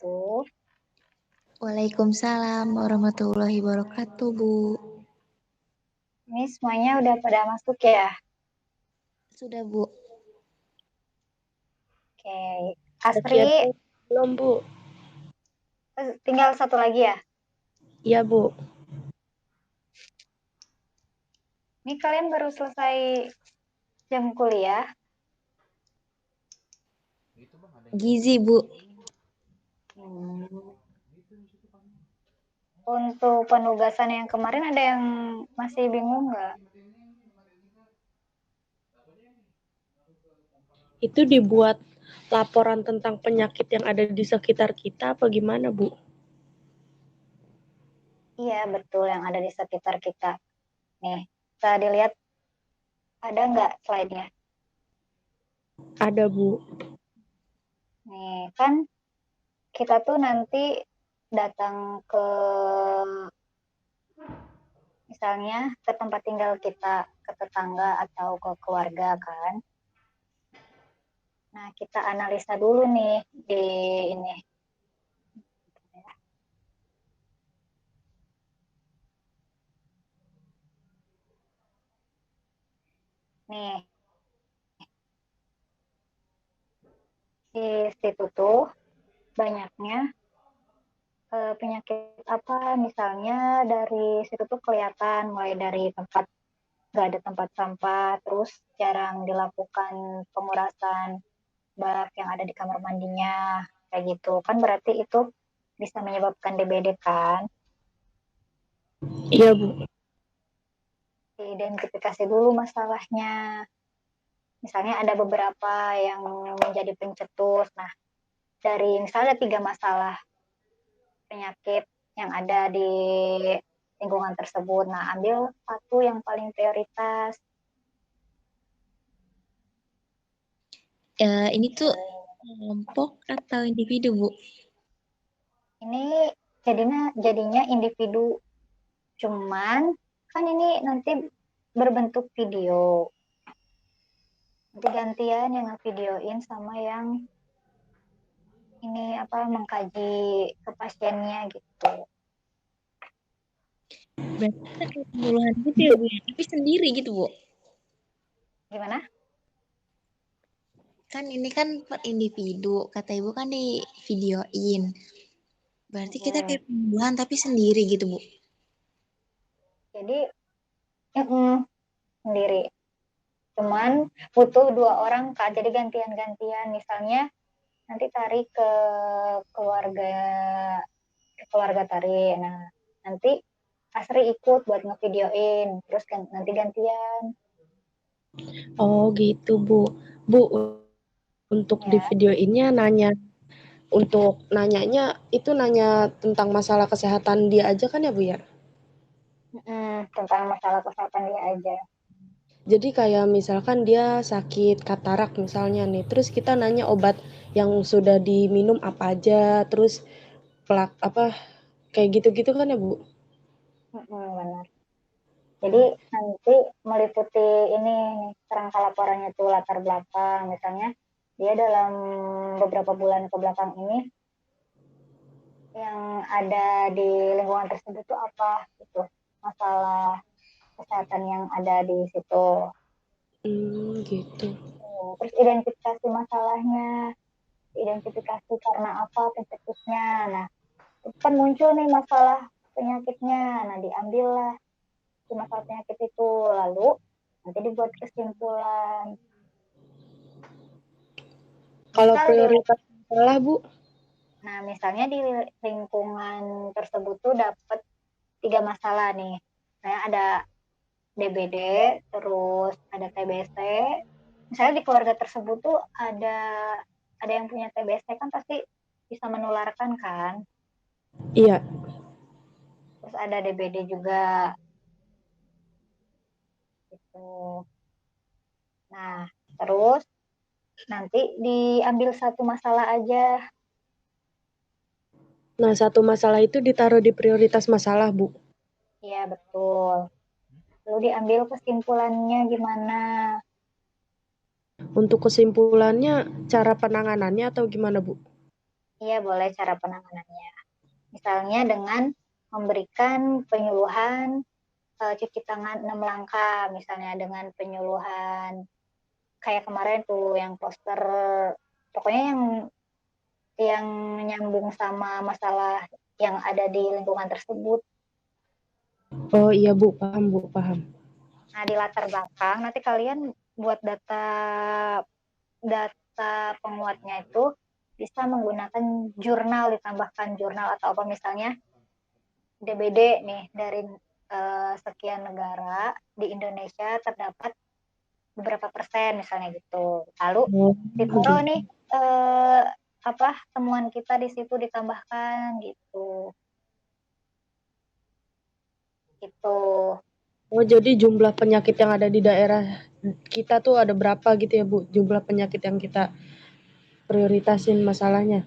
wabarakatuh. Waalaikumsalam warahmatullahi wabarakatuh, Bu. Ini semuanya udah pada masuk ya? Sudah, Bu. Oke. Sekian Asri, belum, Bu? tinggal satu lagi ya? Iya, Bu. Ini kalian baru selesai jam kuliah? Gizi, Bu. Untuk penugasan yang kemarin ada yang masih bingung nggak? Itu dibuat laporan tentang penyakit yang ada di sekitar kita apa gimana, Bu? Iya, betul, yang ada di sekitar kita. Nih, bisa dilihat ada nggak slide-nya? Ada, Bu. Nih, kan kita tuh nanti datang ke misalnya ke tempat tinggal kita, ke tetangga atau ke keluarga kan. Nah, kita analisa dulu nih di ini. Nih, di situ tuh banyaknya penyakit apa, misalnya dari situ tuh kelihatan mulai dari tempat nggak ada tempat sampah, terus jarang dilakukan pengurasan bak yang ada di kamar mandinya, kayak gitu. Kan berarti itu bisa menyebabkan DBD kan. Iya, Bu. Diidentifikasi dulu masalahnya. Misalnya ada beberapa yang menjadi pencetus. Nah, dari misalnya 3 masalah penyakit yang ada di lingkungan tersebut. Nah, ambil satu yang paling prioritas. Ini tuh kelompok atau individu, Bu? Ini jadinya individu. Cuman kan ini nanti berbentuk video. Nanti gantian yang videoin sama yang ini apa mengkaji ke pasiennya gitu. Berarti kita kayak pembunuhan gitu ya, Bu? Tapi sendiri gitu, Bu? Gimana? Kan ini kan per individu. Kata Ibu kan di videoin. Berarti kita kayak pembunuhan tapi sendiri gitu, Bu? Jadi sendiri. Cuman butuh 2 orang Kak. Jadi gantian-gantian. Misalnya nanti tarik ke keluarga keluarga Tari. Nah, nanti Asri ikut buat ngevideoin. Terus nanti gantian. Oh, gitu, Bu. Bu, untuk di Ya. video ini nanyanya itu nanya tentang masalah kesehatan dia aja kan ya, Bu ya? Tentang masalah kesehatan dia aja. Jadi kayak misalkan dia sakit katarak misalnya nih, terus kita nanya obat yang sudah diminum apa aja, terus kayak gitu-gitu kan ya, Bu? Benar. Jadi nanti meliputi ini kerangka laporannya tuh latar belakang. Misalnya dia dalam beberapa bulan ke belakang ini yang ada di lingkungan tersebut tuh apa gitu, masalah kesehatan yang ada di situ. Gitu. Terus identifikasi masalahnya, identifikasi karena apa pencetusnya. Nah, itu kan muncul nih masalah penyakitnya. Nah, diambillah si masalah penyakit itu, lalu nanti dibuat kesimpulan. Kalau Misal prioritas masalah, Bu? nah misalnya di lingkungan tersebut tuh dapat 3 masalah nih. Saya ada DBD, terus ada TBC. Misalnya di keluarga tersebut tuh ada yang punya TBC kan pasti bisa menularkan kan. Iya. Terus ada DBD juga gitu. Nah, terus nanti diambil satu masalah aja. Nah, satu masalah itu ditaruh di prioritas masalah, Bu. Iya, betul. Lalu diambil kesimpulannya gimana. Untuk kesimpulannya, cara penanganannya atau gimana, Bu? Iya, boleh cara penanganannya. Misalnya dengan memberikan penyuluhan cuci tangan 6 langkah, misalnya dengan penyuluhan kayak kemarin tuh yang poster, pokoknya yang nyambung sama masalah yang ada di lingkungan tersebut. Oh iya Bu, paham Bu, paham. Nah, di latar belakang nanti kalian buat data penguatnya itu bisa menggunakan jurnal, ditambahkan jurnal atau apa, misalnya DBD nih dari sekian negara di Indonesia terdapat beberapa persen misalnya gitu. Lalu Oh, ditaruh gitu. nih temuan kita di situ, ditambahkan gitu. Gitu. Oh, jadi jumlah penyakit yang ada di daerah kita tuh ada berapa gitu ya, Bu? Jumlah penyakit yang kita prioritasin masalahnya.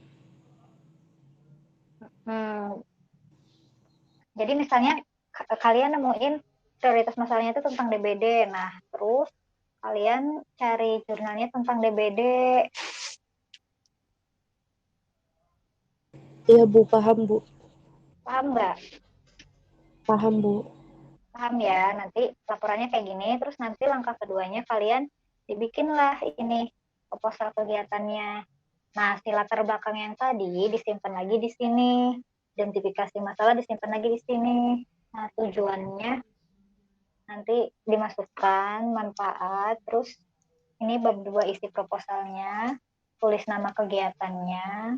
Jadi misalnya kalian nemuin prioritas masalahnya itu tentang DBD. Nah, terus kalian cari jurnalnya tentang DBD. Iya, Bu, paham, Bu. Paham nggak? Paham, Bu. Paham ya. Nanti laporannya kayak gini. Terus nanti langkah keduanya kalian dibikinlah ini proposal kegiatannya. Nah, si latar belakang yang tadi disimpan lagi di sini. Identifikasi masalah disimpan lagi di sini. Nah, tujuannya nanti dimasukkan manfaat, terus ini bab 2 isi proposalnya, tulis nama kegiatannya,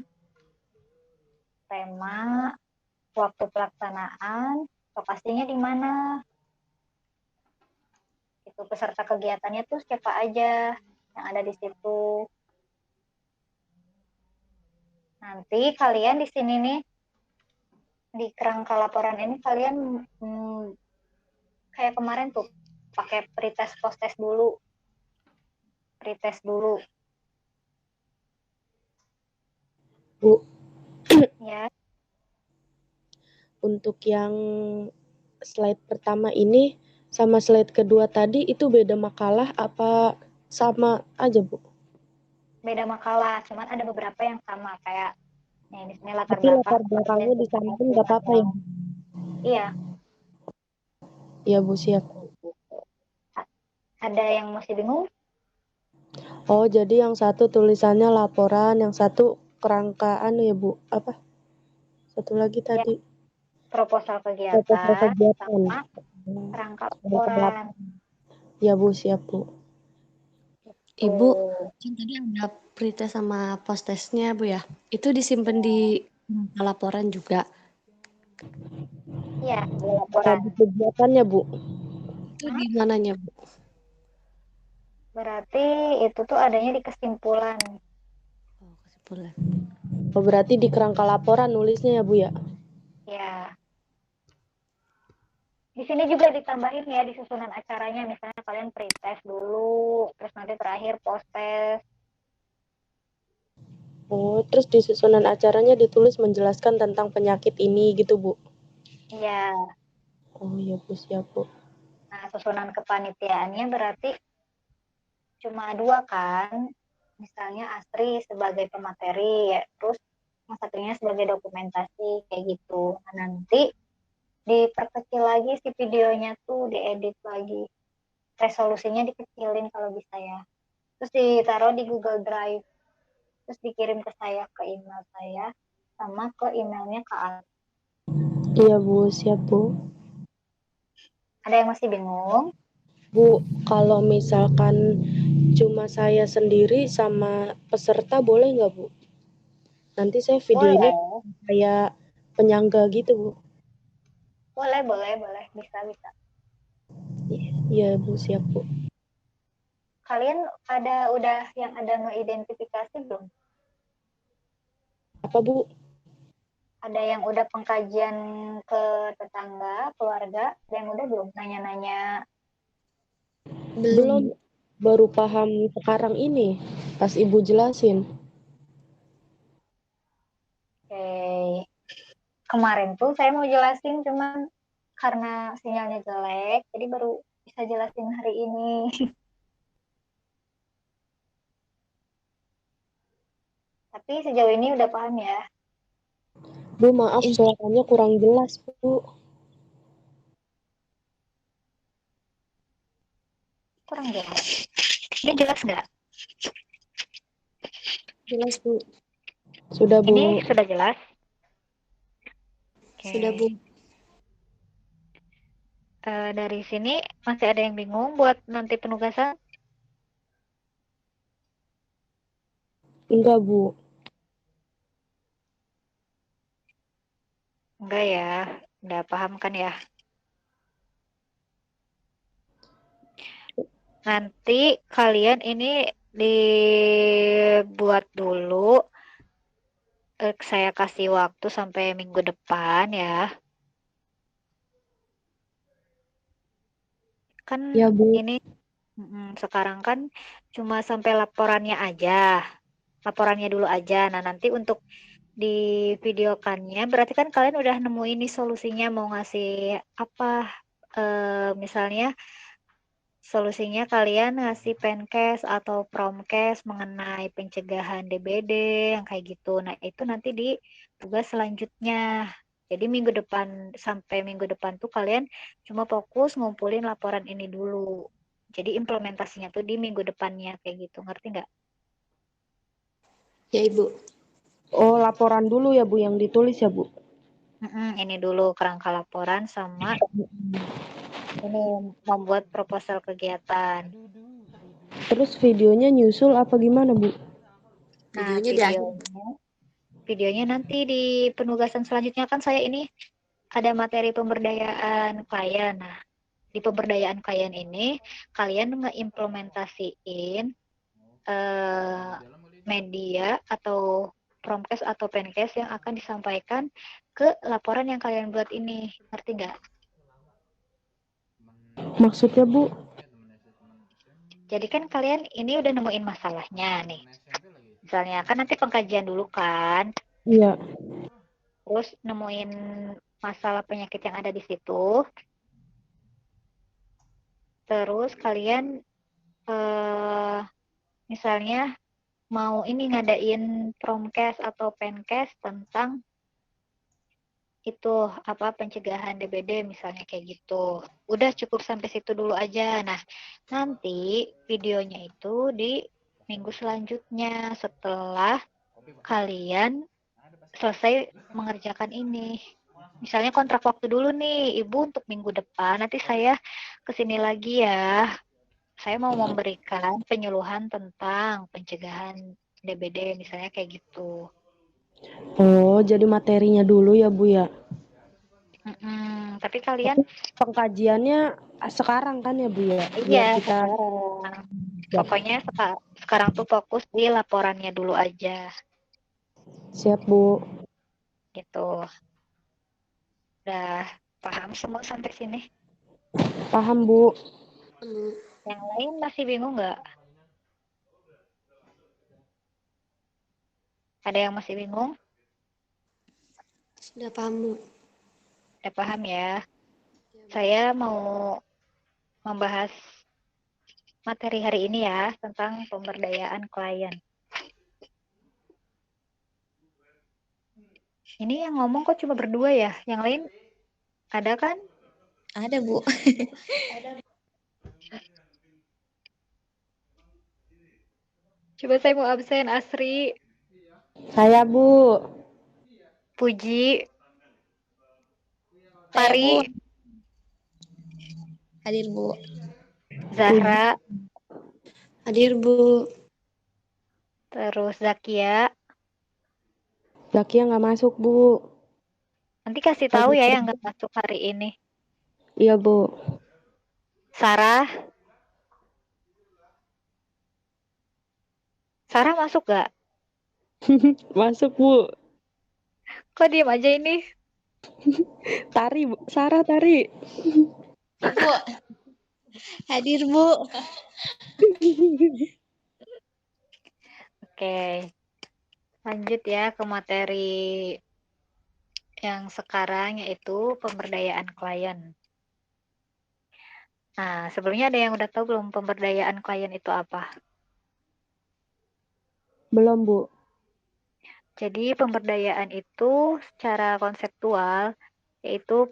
tema, waktu pelaksanaan, lokasinya di mana, itu peserta kegiatannya tuh siapa aja yang ada di situ. Nanti kalian di sini nih, di kerangka laporan ini kalian kayak kemarin tuh pakai pretest post test dulu, pretest dulu Bu, ya. untuk yang slide pertama ini sama slide kedua tadi itu beda makalah apa sama aja, Bu? Beda makalah, cuman ada beberapa yang sama kayak nih di sini latar Tapi belakang latar belakangnya disamping nggak apa-apa ya? masalah. Iya, Iya, Bu, siap. ada yang masih bingung? Oh, jadi yang satu tulisannya laporan, yang satu kerangkaan ya, Bu? Apa? Satu lagi Ya, tadi. proposal Proposal kegiatan kegiatan. sama kerangka laporan. Ya, Bu, siap, Bu. Ibu, Tuh. kan tadi ada pretest sama post testnya, Bu ya. Itu disimpan di laporan juga. Iya, di Kayak laporan. di kegiatannya, Bu. Itu di mananya, Bu? Berarti itu tuh adanya di kesimpulan. Oh, kesimpulan. Oh, berarti di kerangka laporan nulisnya ya, Bu ya? Ya, di sini juga ditambahin ya di susunan acaranya. Misalnya kalian pretest dulu, terus nanti terakhir post test. Oh, terus di susunan acaranya ditulis menjelaskan tentang penyakit ini gitu, Bu. Iya. Oh iya, Bu, siap, Bu. Nah, susunan kepanitiaannya berarti cuma dua kan. Misalnya Asri sebagai pemateri, ya, terus yang satunya sebagai dokumentasi kayak gitu. Nah, nanti diperkecil lagi si videonya tuh, diedit lagi, resolusinya dikecilin kalau bisa ya, terus ditaruh di Google Drive, terus dikirim ke saya, ke email saya sama ke emailnya Kak Al. Iya, Bu, siap, Bu. Ada yang masih bingung? Bu, kalau misalkan cuma saya sendiri sama peserta boleh nggak, Bu? Nanti saya videonya Boleh, kayak penyangga gitu, Bu. boleh, boleh, boleh, bisa, bisa. Iya, Bu, siap, Bu. Kalian udah yang ada ngeidentifikasi belum? Apa, Bu? Ada yang udah pengkajian ke tetangga, keluarga, ada yang udah belum nanya-nanya? Belum. Belum, baru paham sekarang ini pas Ibu jelasin. Oke. Kemarin tuh saya mau jelasin, cuman karena sinyalnya jelek, jadi baru bisa jelasin hari ini. tapi sejauh ini udah paham ya. Bu, maaf suaranya kurang jelas, Bu. Kurang jelas. Ini jelas nggak? Jelas, Bu. Sudah, Bu. Ini sudah jelas? Oke. Sudah, Bu. Dari sini masih ada yang bingung buat nanti penugasan? Enggak, Bu. Enggak ya, udah paham kan ya? Nanti kalian ini dibuat dulu. Saya kasih waktu sampai minggu depan ya. Kan Ya, Bu. ini sekarang kan cuma sampai laporannya aja. Laporannya dulu aja. Nah, nanti untuk di videokannya berarti kan kalian udah nemuin nih solusinya mau ngasih apa, misalnya solusinya kalian ngasih penkes atau promkes mengenai pencegahan DBD yang kayak gitu. Nah, itu nanti di tugas selanjutnya. Jadi minggu depan sampai minggu depan tuh kalian cuma fokus ngumpulin laporan ini dulu. Jadi implementasinya tuh di minggu depannya kayak gitu. Ngerti nggak? Ya, Ibu. Oh, laporan dulu ya, Bu, yang ditulis ya, Bu? Ini dulu kerangka laporan sama ini membuat proposal kegiatan. Terus videonya nyusul apa gimana, Bu? Nah, Videonya di akhir. videonya nanti di penugasan selanjutnya kan saya ini ada materi pemberdayaan klien. Nah, di pemberdayaan klien ini kalian ngeimplementasiin media atau promkes atau penkes yang akan disampaikan ke laporan yang kalian buat ini. Ngerti nggak? Maksudnya, Bu? Jadi kan kalian ini udah nemuin masalahnya nih. Misalnya kan nanti pengkajian dulu kan, Iya. terus nemuin masalah penyakit yang ada di situ, terus kalian misalnya mau ini ngadain promkes atau penkes tentang itu apa pencegahan DBD misalnya kayak gitu. Udah cukup sampai situ dulu aja. Nah, nanti videonya itu di minggu selanjutnya setelah kalian selesai mengerjakan ini. Misalnya kontrak waktu dulu nih, Ibu untuk minggu depan. Nanti saya kesini lagi ya. Saya mau memberikan penyuluhan tentang pencegahan DBD misalnya kayak gitu. Oh, jadi materinya dulu ya, Bu ya? Tapi kalian, Tapi pengkajiannya sekarang kan ya, Bu ya? iya Biar kita sekarang. siap. Pokoknya sekarang tuh fokus di laporannya dulu aja, Siap, Bu. gitu. Udah paham semua sampai sini? Paham, Bu. Yang lain masih bingung nggak? Ada yang masih bingung? Sudah paham, Bu. Udah paham ya? Saya mau membahas materi hari ini ya tentang pemberdayaan klien. Ini yang ngomong kok cuma berdua ya? Yang lain ada kan? Ada, Bu. Coba saya mau absen Asri, Saya, Bu. Puji, Saya, Pari, Bu. Hadir, Bu. Zahra, Hadir, Bu. terus Zakia. Zakia nggak masuk, Bu. Nanti kasih tahu Lagi ya yang kerja. nggak masuk hari ini. Iya, Bu. Sarah, Sarah masuk gak? Masuk, Bu. Kok diem aja ini? Tari, Bu. Sarah tari. Bu. Hadir, Bu. Oke, lanjut ya ke materi yang sekarang yaitu pemberdayaan klien. Nah, sebelumnya ada yang udah tahu belum pemberdayaan klien itu apa? Belum, Bu. Jadi pemberdayaan itu secara konseptual yaitu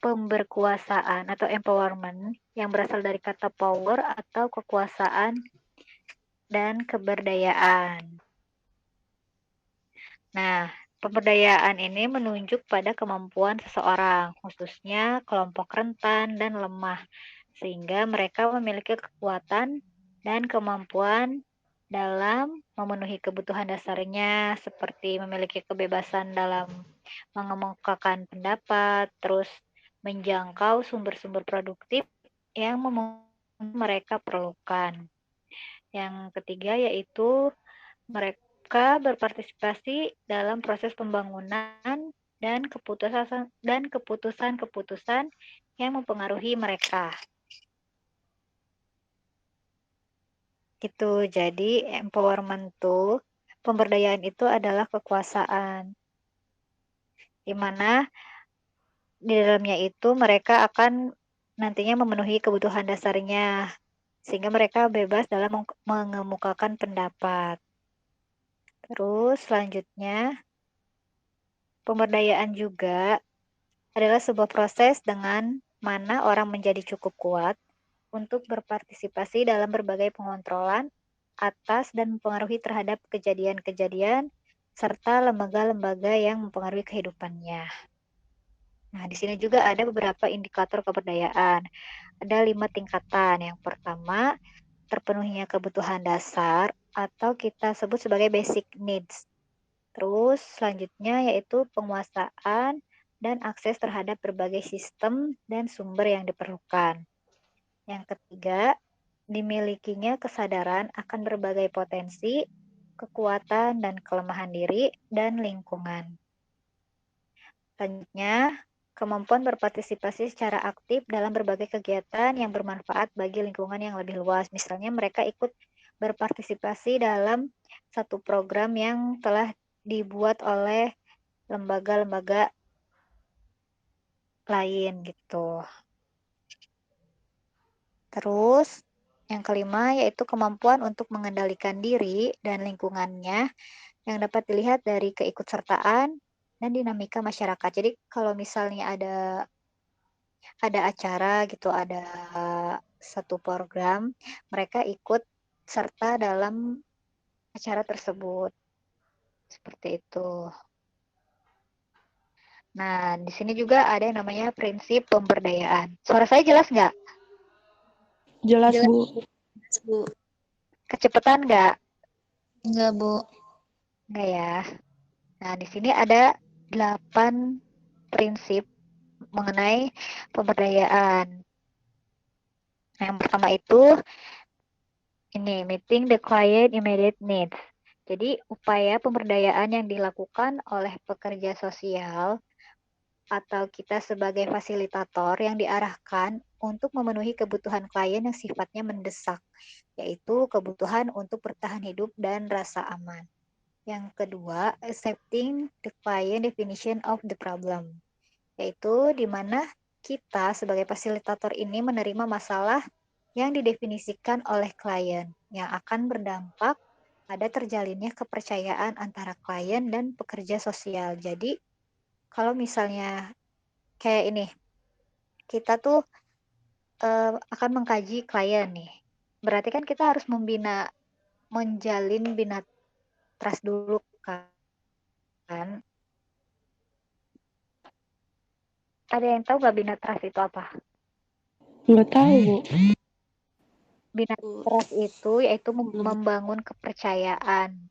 pemberkuasaan atau empowerment yang berasal dari kata power atau kekuasaan dan keberdayaan. Nah, pemberdayaan ini menunjuk pada kemampuan seseorang, khususnya kelompok rentan dan lemah, sehingga mereka memiliki kekuatan dan kemampuan dalam memenuhi kebutuhan dasarnya, seperti memiliki kebebasan dalam mengemukakan pendapat, terus menjangkau sumber-sumber produktif yang mereka perlukan. Yang ketiga yaitu mereka berpartisipasi dalam proses pembangunan dan keputusan-keputusan yang mempengaruhi mereka. Gitu. Jadi empowerment tuh pemberdayaan itu adalah kekuasaan, di mana di dalamnya itu mereka akan nantinya memenuhi kebutuhan dasarnya, sehingga mereka bebas dalam mengemukakan pendapat. Terus selanjutnya, pemberdayaan juga adalah sebuah proses dengan mana orang menjadi cukup kuat untuk berpartisipasi dalam berbagai pengontrolan atas dan mempengaruhi terhadap kejadian-kejadian serta lembaga-lembaga yang mempengaruhi kehidupannya. Nah, di sini juga ada beberapa indikator keberdayaan. Ada 5 tingkatan. Yang pertama, terpenuhinya kebutuhan dasar atau kita sebut sebagai basic needs. Terus selanjutnya yaitu penguasaan dan akses terhadap berbagai sistem dan sumber yang diperlukan. Yang ketiga, dimilikinya kesadaran akan berbagai potensi, kekuatan dan kelemahan diri dan lingkungan. Selanjutnya, kemampuan berpartisipasi secara aktif dalam berbagai kegiatan yang bermanfaat bagi lingkungan yang lebih luas. Misalnya mereka ikut berpartisipasi dalam satu program yang telah dibuat oleh lembaga-lembaga lain gitu. Terus yang kelima yaitu kemampuan untuk mengendalikan diri dan lingkungannya yang dapat dilihat dari keikutsertaan dan dinamika masyarakat. Jadi kalau misalnya ada acara gitu, ada satu program, mereka ikut serta dalam acara tersebut. Seperti itu. Nah, di sini juga ada yang namanya prinsip pemberdayaan. Suara saya jelas nggak? Jelas, Jelas, Bu. Bu. Kecepatan nggak? Enggak, Bu. Nggak ya. Nah, di sini ada 8 prinsip mengenai pemberdayaan. Yang pertama itu ini, meeting the client immediate needs. Jadi, upaya pemberdayaan yang dilakukan oleh pekerja sosial atau kita sebagai fasilitator yang diarahkan untuk memenuhi kebutuhan klien yang sifatnya mendesak, yaitu kebutuhan untuk bertahan hidup dan rasa aman. Yang kedua, accepting the client definition of the problem, yaitu di mana kita sebagai fasilitator ini menerima masalah yang didefinisikan oleh klien yang akan berdampak pada terjalinnya kepercayaan antara klien dan pekerja sosial. Jadi, kalau misalnya kayak ini, kita tuh akan mengkaji klien nih. Berarti kan kita harus menjalin bina trust dulu kan. Ada yang tahu nggak bina trust itu apa? Nggak tahu, Bu. Bina trust itu yaitu membangun kepercayaan.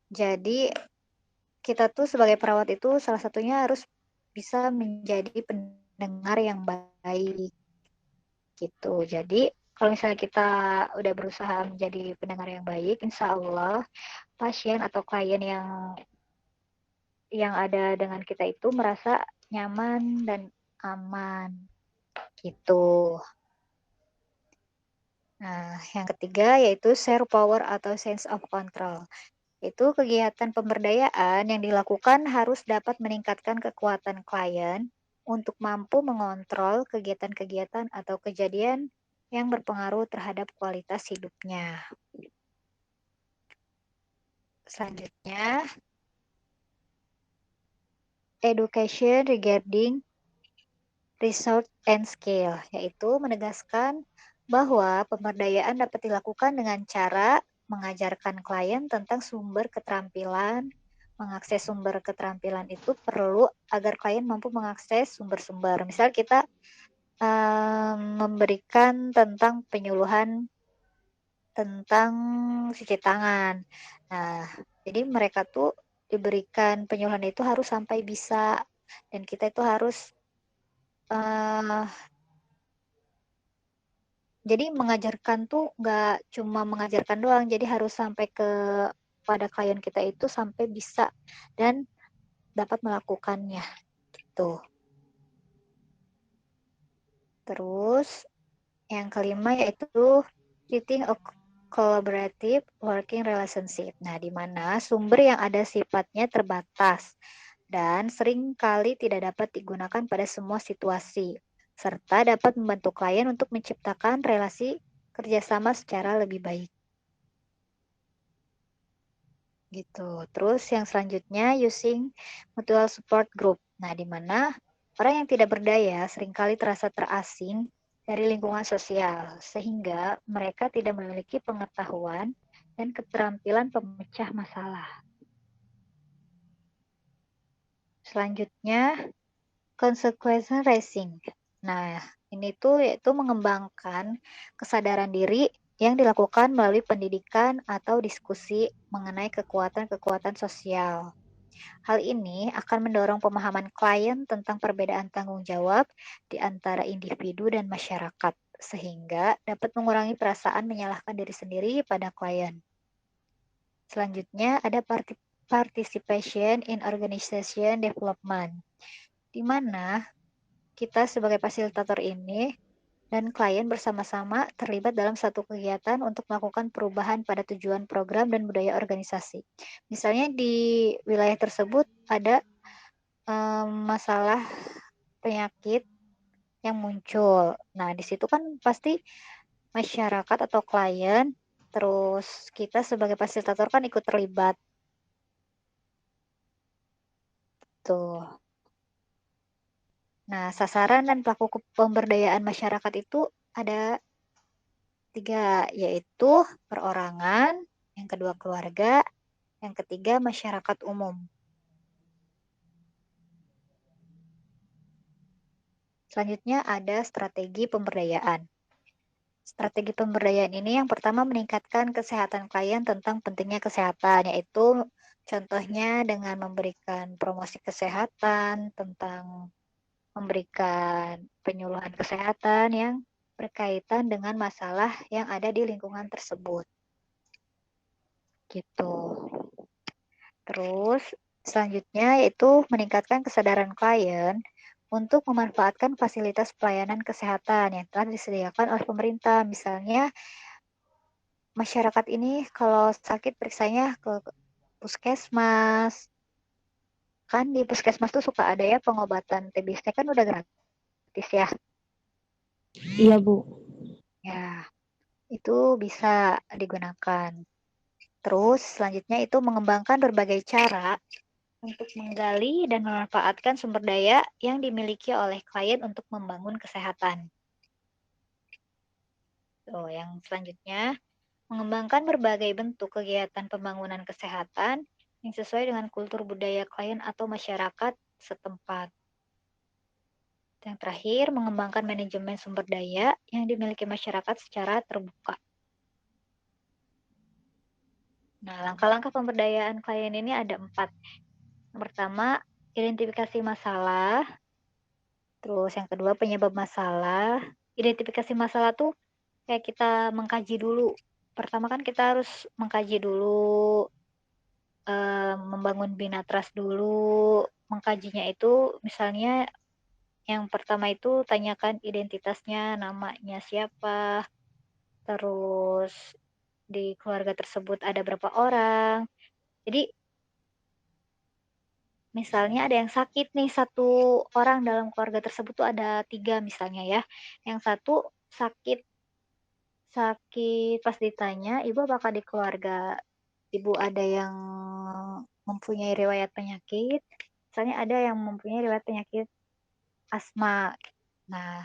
Jadi kita tuh sebagai perawat itu salah satunya harus bisa menjadi pendengar yang baik gitu. Jadi kalau misalnya kita udah berusaha menjadi pendengar yang baik, insya Allah pasien atau klien yang ada dengan kita itu merasa nyaman dan aman gitu. Nah, yang ketiga yaitu share power atau sense of control. Itu kegiatan pemberdayaan yang dilakukan harus dapat meningkatkan kekuatan klien untuk mampu mengontrol kegiatan-kegiatan atau kejadian yang berpengaruh terhadap kualitas hidupnya. Selanjutnya, education regarding resource and skill, yaitu menegaskan bahwa pemberdayaan dapat dilakukan dengan cara mengajarkan klien tentang sumber keterampilan. Mengakses sumber keterampilan itu perlu agar klien mampu mengakses sumber-sumber. Misal kita memberikan tentang penyuluhan tentang cuci tangan. Nah, jadi mereka tuh diberikan penyuluhan itu harus sampai bisa, dan kita itu harus jadi mengajarkan tuh nggak cuma mengajarkan doang, jadi harus sampai pada klien kita itu sampai bisa dan dapat melakukannya gitu. Terus yang kelima yaitu creating a collaborative working relationship. Nah, di mana sumber yang ada sifatnya terbatas dan seringkali tidak dapat digunakan pada semua situasi, serta dapat membantu klien untuk menciptakan relasi kerjasama secara lebih baik. Gitu. Terus yang selanjutnya using mutual support group. Nah, di mana orang yang tidak berdaya seringkali terasa terasing dari lingkungan sosial, sehingga mereka tidak memiliki pengetahuan dan keterampilan pemecah masalah. Selanjutnya, consequence raising. Nah, ini tuh yaitu mengembangkan kesadaran diri yang dilakukan melalui pendidikan atau diskusi mengenai kekuatan-kekuatan sosial. Hal ini akan mendorong pemahaman klien tentang perbedaan tanggung jawab di antara individu dan masyarakat, sehingga dapat mengurangi perasaan menyalahkan diri sendiri pada klien. Selanjutnya ada participation in organization development, di mana kita sebagai fasilitator ini dan klien bersama-sama terlibat dalam satu kegiatan untuk melakukan perubahan pada tujuan program dan budaya organisasi. Misalnya di wilayah tersebut ada masalah penyakit yang muncul. Nah, di situ kan pasti masyarakat atau klien, terus kita sebagai fasilitator kan ikut terlibat. Tuh. Nah, sasaran dan pelaku pemberdayaan masyarakat itu ada 3, yaitu perorangan, yang kedua keluarga, yang ketiga masyarakat umum. Selanjutnya ada strategi pemberdayaan. Strategi pemberdayaan ini yang pertama meningkatkan kesehatan klien tentang pentingnya kesehatan, yaitu contohnya dengan memberikan promosi kesehatan, tentang memberikan penyuluhan kesehatan yang berkaitan dengan masalah yang ada di lingkungan tersebut. Gitu. Terus selanjutnya yaitu meningkatkan kesadaran klien untuk memanfaatkan fasilitas pelayanan kesehatan yang telah disediakan oleh pemerintah. Misalnya masyarakat ini kalau sakit periksanya ke puskesmas. Kan di puskesmas tuh suka ada ya pengobatan TBC kan udah gratis ya. Iya, Bu. Ya, itu bisa digunakan. Terus selanjutnya itu mengembangkan berbagai cara untuk menggali dan memanfaatkan sumber daya yang dimiliki oleh klien untuk membangun kesehatan. Tuh, yang selanjutnya mengembangkan berbagai bentuk kegiatan pembangunan kesehatan yang sesuai dengan kultur budaya klien atau masyarakat setempat. Yang terakhir, mengembangkan manajemen sumber daya yang dimiliki masyarakat secara terbuka. Nah, langkah-langkah pemberdayaan klien ini ada 4. Yang pertama, identifikasi masalah. Terus yang kedua, penyebab masalah. Identifikasi masalah tuh kayak kita mengkaji dulu. Pertama kan kita harus mengkaji dulu, membangun bina trust dulu. Mengkajinya itu misalnya yang pertama itu tanyakan identitasnya, namanya siapa, terus di keluarga tersebut ada berapa orang. Jadi misalnya ada yang sakit nih, 1 orang dalam keluarga tersebut tuh ada 3 misalnya ya. Yang satu sakit sakit, pas ditanya, ibu apakah di keluarga ibu ada yang mempunyai riwayat penyakit? Misalnya ada yang mempunyai riwayat penyakit asma. Nah,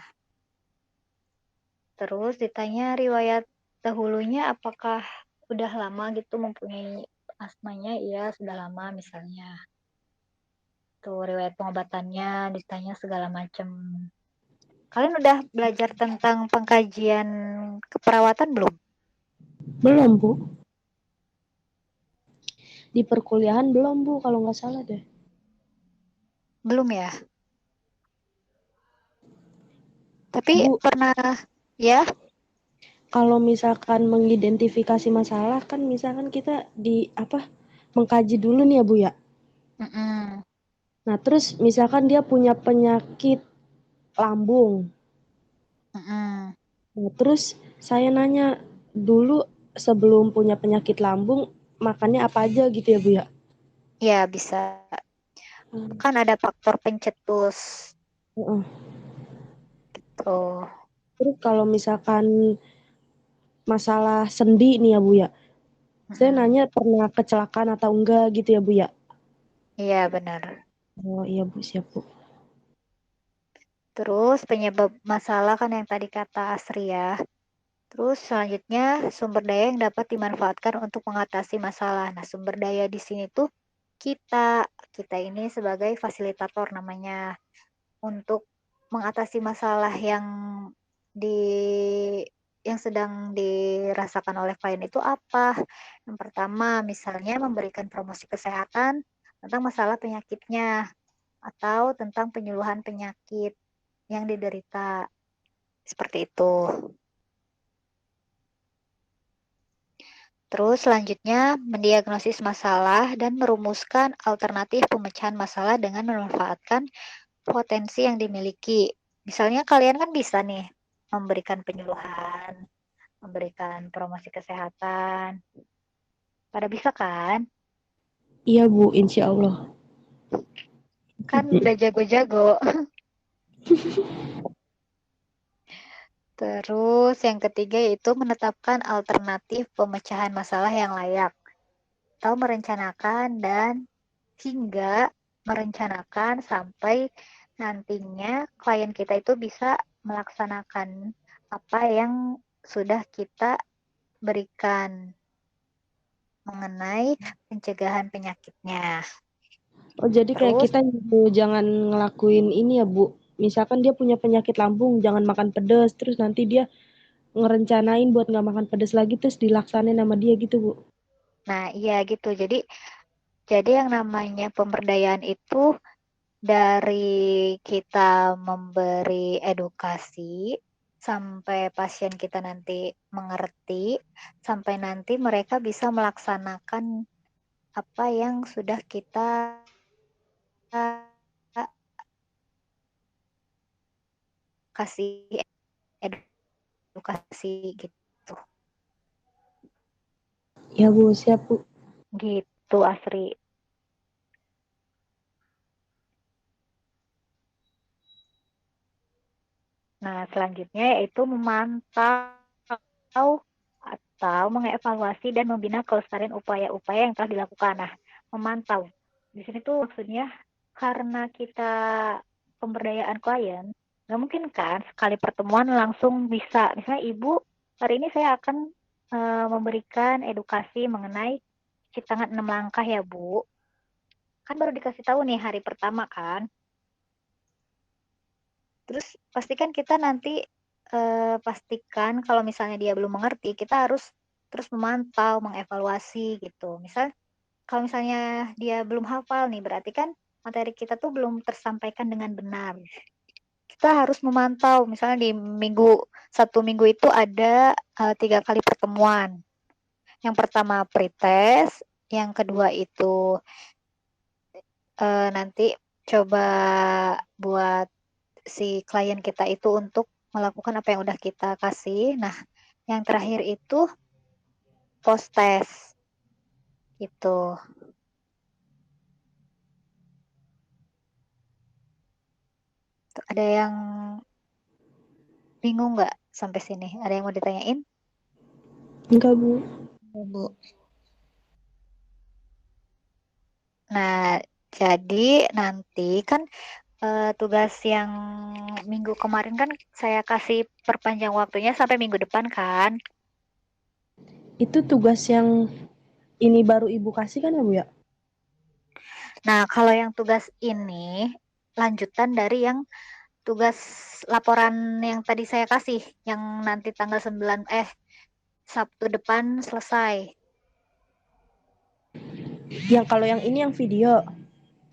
terus ditanya riwayat dahulunya apakah udah lama gitu mempunyai asmanya? Iya, sudah lama misalnya. Tuh riwayat pengobatannya ditanya segala macam. Kalian udah belajar tentang pengkajian keperawatan belum? Belum, Bu. Di perkuliahan belum, Bu, kalau nggak salah deh. Belum ya? Tapi Bu, pernah ya? kalau misalkan mengidentifikasi masalah kan misalkan kita mengkaji dulu nih ya, Bu ya. Mm-mm. Nah, terus misalkan dia punya penyakit lambung. Mm-mm. Nah, terus saya nanya dulu sebelum punya penyakit lambung makannya apa aja gitu ya, Bu ya. Ya bisa. Kan ada faktor pencetus. Heeh. Tuh. Terus kalau misalkan masalah sendi nih ya, Bu ya. Saya Mm-mm. nanya pernah kecelakaan atau enggak gitu ya, Bu ya. Iya benar. Oh iya, Bu, siap, Bu. Terus penyebab masalah kan yang tadi kata Asri ya. Terus selanjutnya sumber daya yang dapat dimanfaatkan untuk mengatasi masalah. Nah, sumber daya di sini tuh kita ini sebagai fasilitator namanya untuk mengatasi masalah di yang sedang dirasakan oleh klien itu apa. Yang pertama, misalnya memberikan promosi kesehatan tentang masalah penyakitnya atau tentang penyuluhan penyakit yang diderita. Seperti itu. Terus selanjutnya mendiagnosis masalah dan merumuskan alternatif pemecahan masalah dengan memanfaatkan potensi yang dimiliki. Misalnya kalian kan bisa nih memberikan penyuluhan, memberikan promosi kesehatan. Pada bisa kan? Iya, Bu, insya Allah. Kan udah jago-jago. Terus yang ketiga yaitu menetapkan alternatif pemecahan masalah yang layak. Atau merencanakan dan hingga merencanakan sampai nantinya klien kita itu bisa melaksanakan apa yang sudah kita berikan mengenai pencegahan penyakitnya. Oh, jadi kayak Terus, kita jangan ngelakuin ini ya, Bu. Misalkan dia punya penyakit lambung, jangan makan pedas, terus nanti dia ngerencanain buat nggak makan pedas lagi, terus dilaksanain sama dia gitu, Bu. nah iya gitu. Jadi yang namanya pemberdayaan itu dari kita memberi edukasi sampai pasien kita nanti mengerti, sampai nanti mereka bisa melaksanakan apa yang sudah kita kasih edukasi gitu. Ya, Bu, siap, Bu. Gitu Asri. Nah, selanjutnya yaitu memantau atau mengevaluasi dan membina kelestarian upaya-upaya yang telah dilakukan. Nah, memantau. Di sini tuh maksudnya karena kita pemberdayaan klien, nggak mungkin kan sekali pertemuan langsung bisa. Misalnya Ibu, hari ini saya akan memberikan edukasi mengenai cuci tangan 6 langkah ya Bu. Kan baru dikasih tahu nih hari pertama kan. Terus pastikan kita nanti pastikan kalau misalnya dia belum mengerti, kita harus terus memantau, mengevaluasi gitu. Kalau misalnya dia belum hafal nih, berarti kan materi kita tuh belum tersampaikan dengan benar. Kita harus memantau, misalnya di satu minggu itu ada 3 kali pertemuan. Yang pertama pretest, yang kedua itu nanti coba buat si klien kita itu untuk melakukan apa yang udah kita kasih. Nah, yang terakhir itu post test gitu. Ada yang bingung nggak sampai sini? Ada yang mau ditanyain? Enggak, Bu. Ya, Bu. Nah, jadi nanti kan tugas yang minggu kemarin kan saya kasih perpanjang waktunya sampai minggu depan kan. Itu tugas yang ini baru Ibu kasih kan ya, Bu ya? Nah, kalau yang tugas ini lanjutan dari yang tugas laporan yang tadi saya kasih, yang nanti tanggal 9 Sabtu depan selesai. Yang kalau yang ini yang video,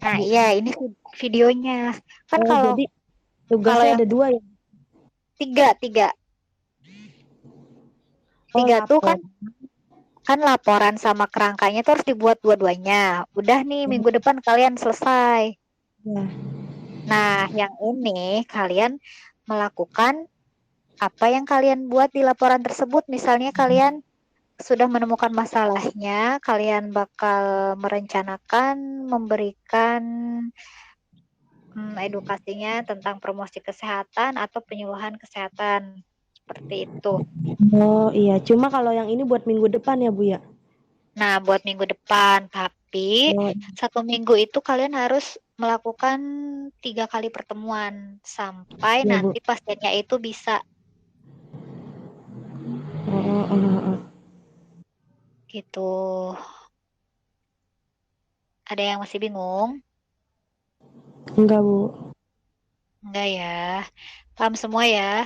Nah, Bu. iya ini videonya. Kan Oh, kalau jadi kalau tugasnya yang ada 2 ya? tiga, tiga, Oh, tiga tuh lapor. kan laporan sama kerangkanya tuh harus dibuat dua-duanya. Udah nih minggu depan kalian selesai. Ya. Nah, yang ini kalian melakukan apa yang kalian buat di laporan tersebut. Misalnya kalian sudah menemukan masalahnya, kalian bakal merencanakan memberikan edukasinya tentang promosi kesehatan atau penyuluhan kesehatan. Seperti itu. Oh, iya. Cuma kalau yang ini buat minggu depan ya, Bu ya? Nah, buat minggu depan, tapi Oh, 1 minggu itu kalian harus melakukan 3 kali pertemuan sampai iya, Bu. nanti pasiennya itu bisa Oh. gitu. Ada yang masih bingung? Enggak, Bu. Enggak ya. Paham semua ya?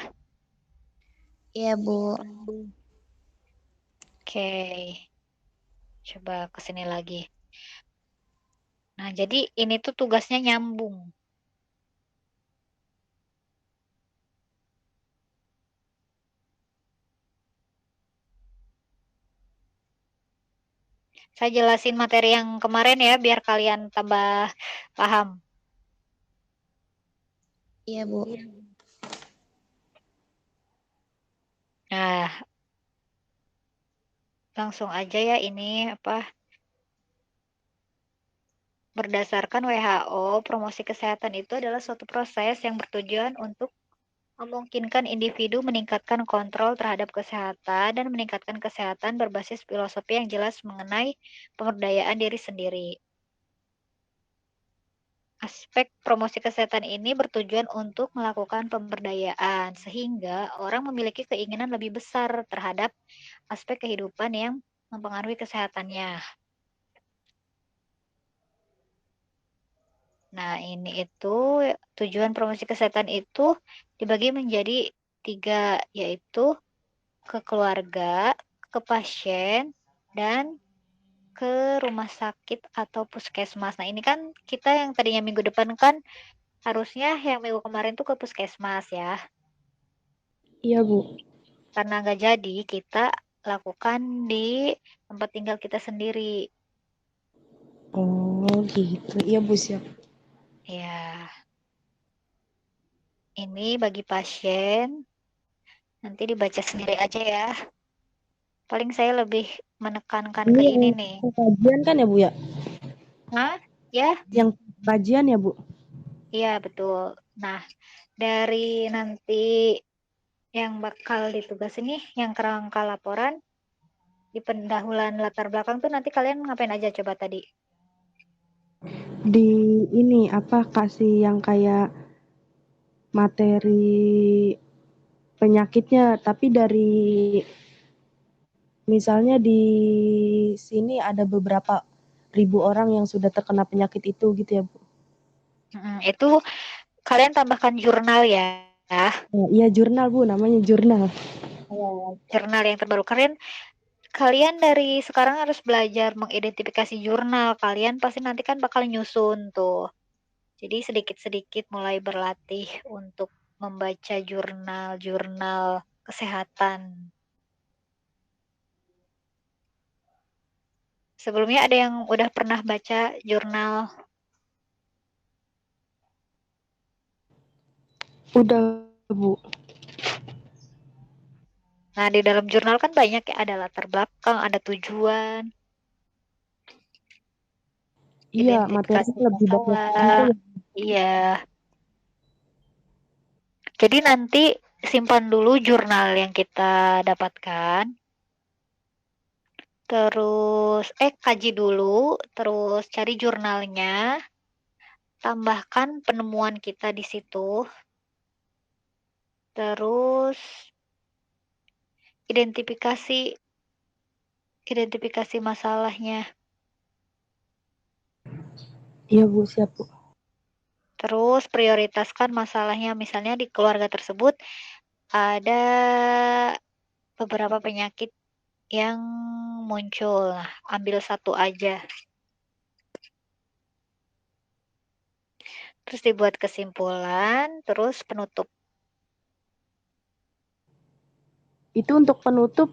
Iya, Bu. Oke. Coba ke sini lagi. Nah, jadi ini tuh tugasnya nyambung. Saya jelasin materi yang kemarin ya, biar kalian tambah paham. Iya, Bu. Nah, langsung aja ya ini apa? Berdasarkan WHO, promosi kesehatan itu adalah suatu proses yang bertujuan untuk memungkinkan individu meningkatkan kontrol terhadap kesehatan dan meningkatkan kesehatan berbasis filosofi yang jelas mengenai pemberdayaan diri sendiri. Aspek promosi kesehatan ini bertujuan untuk melakukan pemberdayaan, sehingga orang memiliki keinginan lebih besar terhadap aspek kehidupan yang mempengaruhi kesehatannya. Nah, ini itu tujuan promosi kesehatan itu dibagi menjadi 3, yaitu ke keluarga, ke pasien, dan ke rumah sakit atau puskesmas. Nah, ini kan kita yang tadinya minggu depan kan harusnya yang minggu kemarin tuh ke puskesmas ya. Iya, Bu. Karena nggak jadi, kita lakukan di tempat tinggal kita sendiri. Oh, gitu. Iya, Bu, siap. Ya, ini bagi pasien, nanti dibaca sendiri aja ya. Paling saya lebih menekankan Ini ke yang ini nih. kajian kan ya, Bu ya? Hah? Ya, Yang kajian ya, Bu? iya betul. Nah, dari nanti yang bakal ditugas ini, yang kerangka laporan, di pendahuluan latar belakang tuh nanti kalian ngapain aja coba tadi? Di ini apa kasih yang kayak materi penyakitnya, tapi dari misalnya di sini ada beberapa ribu orang yang sudah terkena penyakit itu gitu ya, Bu? Itu kalian tambahkan jurnal ya. Oh, iya jurnal, Bu, namanya jurnal. Jurnal yang terbaru. Kalian dari sekarang harus belajar mengidentifikasi jurnal. Kalian pasti nanti kan bakal nyusun tuh. Jadi sedikit-sedikit mulai berlatih untuk membaca jurnal-jurnal kesehatan. Sebelumnya ada yang udah pernah baca jurnal. Udah, Bu. Nah, di dalam jurnal kan banyak ya, ada latar belakang, ada tujuan, Iya, identifikasi materinya lebih banyak gitu masalah. ya. Iya. Jadi nanti simpan dulu jurnal yang kita dapatkan. Terus kaji dulu, terus cari jurnalnya, tambahkan penemuan kita di situ. Terus identifikasi masalahnya. Iya Bu, siap Bu. Terus prioritaskan masalahnya, misalnya di keluarga tersebut ada beberapa penyakit yang muncul. Nah, ambil satu aja. Terus dibuat kesimpulan, terus penutup. Itu untuk penutup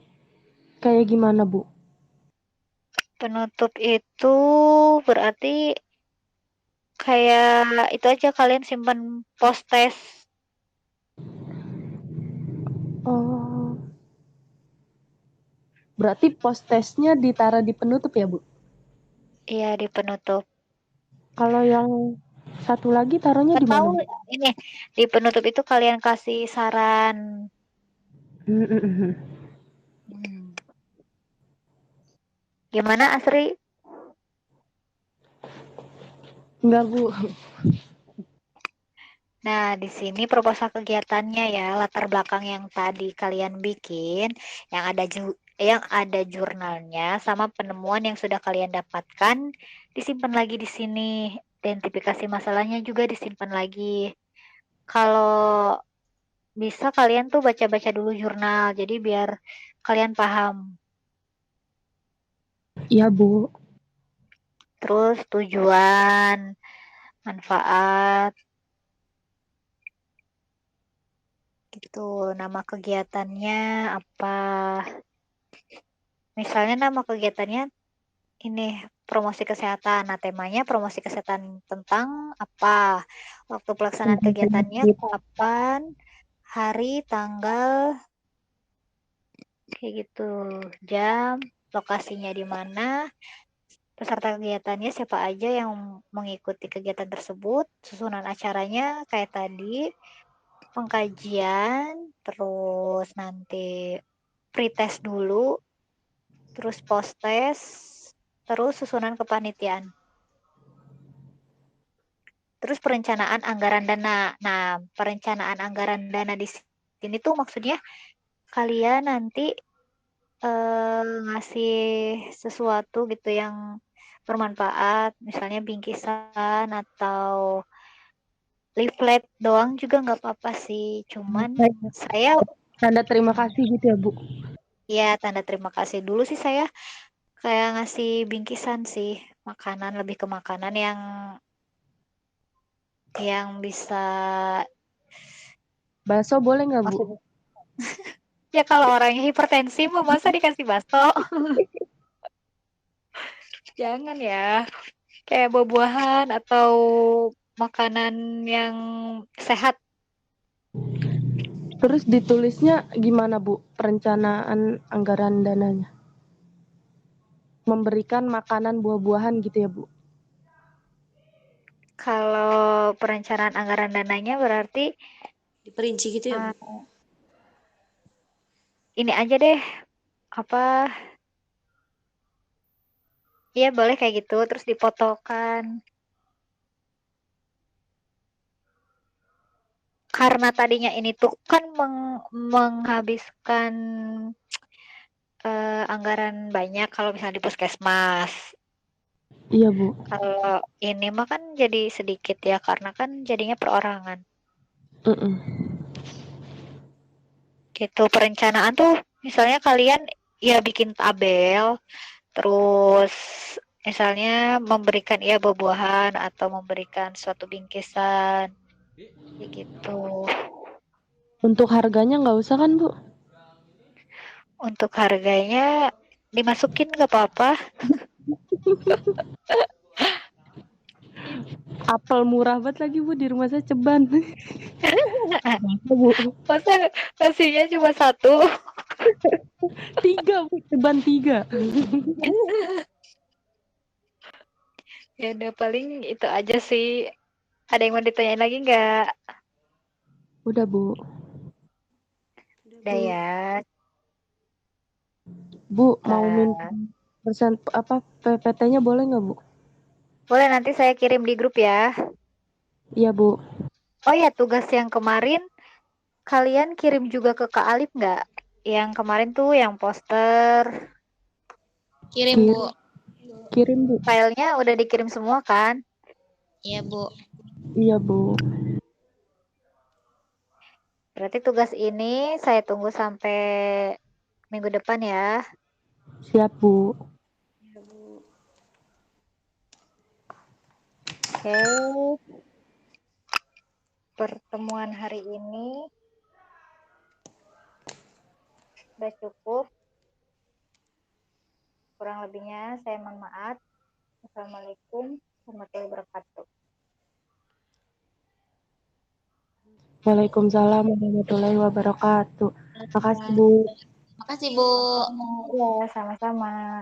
kayak gimana Bu? Penutup itu berarti kayak itu aja, kalian simpan post test. Oh. Berarti post testnya ditaruh di penutup ya Bu? Iya, di penutup. Kalau yang satu lagi taruhnya di mana Tahu Bu? ini di penutup itu kalian kasih saran. Hmm. Gimana Asri? Enggak Bu. Nah, di sini proposal kegiatannya ya, latar belakang yang tadi kalian bikin, yang ada jurnalnya sama penemuan yang sudah kalian dapatkan disimpan lagi di sini. Identifikasi masalahnya juga disimpan lagi. Kalau bisa kalian tuh baca-baca dulu jurnal, jadi biar kalian paham. Iya Bu. Terus tujuan, manfaat, gitu. Nama kegiatannya apa? Misalnya nama kegiatannya ini promosi kesehatan. Nah, temanya promosi kesehatan tentang apa? Waktu pelaksanaan Tentang kegiatannya penyakit. kapan? Hari, tanggal, kayak gitu. Jam, lokasinya di mana? Peserta kegiatannya siapa aja yang mengikuti kegiatan tersebut? Susunan acaranya kayak tadi, pengkajian, terus nanti pretest dulu, terus post test, terus susunan kepanitiaan. Terus perencanaan anggaran dana. Nah, perencanaan anggaran dana di sini tuh maksudnya kalian nanti ngasih sesuatu gitu yang bermanfaat, misalnya bingkisan atau leaflet doang juga nggak apa-apa sih. Cuman saya Tanda terima kasih gitu ya Bu. ya tanda terima kasih dulu sih, saya kayak ngasih bingkisan sih, makanan, lebih ke makanan yang bisa, Bakso boleh nggak Bu? maksudnya ya kalau orangnya hipertensi mau masa dikasih bakso. Jangan ya, kayak buah-buahan atau makanan yang sehat. Terus ditulisnya gimana Bu? Perencanaan anggaran dananya. Memberikan makanan buah-buahan gitu ya Bu? Kalau perencanaan anggaran dananya berarti Diperinci gitu ya Bu? ini aja deh, apa ya, boleh kayak gitu, terus dipotokan. Karena tadinya ini tuh kan menghabiskan anggaran banyak kalau misalnya di puskesmas. Iya Bu. Kalau ini mah kan jadi sedikit ya, karena kan jadinya perorangan. Mm-mm. Gitu, perencanaan tuh misalnya kalian ya bikin tabel, terus misalnya memberikan ya buah-buahan atau memberikan suatu bingkisan, kayak gitu. Untuk harganya nggak usah kan Bu? Untuk harganya dimasukin nggak apa-apa. Apel murah banget lagi Bu, di rumah saya ceban. Bu. Masa nasinya cuma satu? 3 Bu, ceban 3. Ya udah, paling itu aja sih. Ada yang mau ditanyain lagi nggak? Udah Bu. Udah ya. Bu mau minta Eh, Pesan apa PPT-nya boleh nggak, Bu? Boleh, nanti saya kirim di grup ya. Iya, Bu. Oh ya, tugas yang kemarin kalian kirim juga ke Kak Alif nggak? Yang kemarin tuh yang poster, Kirim, Bu. Kirim, Bu. filenya udah dikirim semua kan? Iya, Bu. Iya, Bu. Berarti tugas ini saya tunggu sampai minggu depan ya. Siap, Bu. Oke, pertemuan hari ini sudah cukup. Kurang lebihnya saya mohon maaf. Assalamualaikum warahmatullahi wabarakatuh. Waalaikumsalam warahmatullahi wabarakatuh. Makasih, Bu. Makasih, Bu. Ya, sama-sama.